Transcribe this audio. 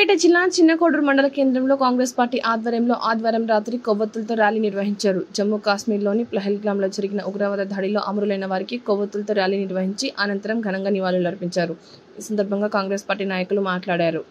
సిద్దిపేట జిల్లా చిన్నకోడూరు మండల కేంద్రంలో కాంగ్రెస్ పార్టీ ఆధ్వర్యంలో ఆదివారం రాత్రి కొవ్వొత్తులతో ర్యాలీ నిర్వహించారు. జమ్మూ కాశ్మీర్లోని పహల్గామ్లో జరిగిన ఉగ్రవాద దాడిలో అమరులైన వారికి కొవ్వొత్తులతో ర్యాలీ నిర్వహించి అనంతరం ఘనంగా నివాళులర్పించారు. ఈ సందర్భంగా కాంగ్రెస్ పార్టీ నాయకులు మాట్లాడారు.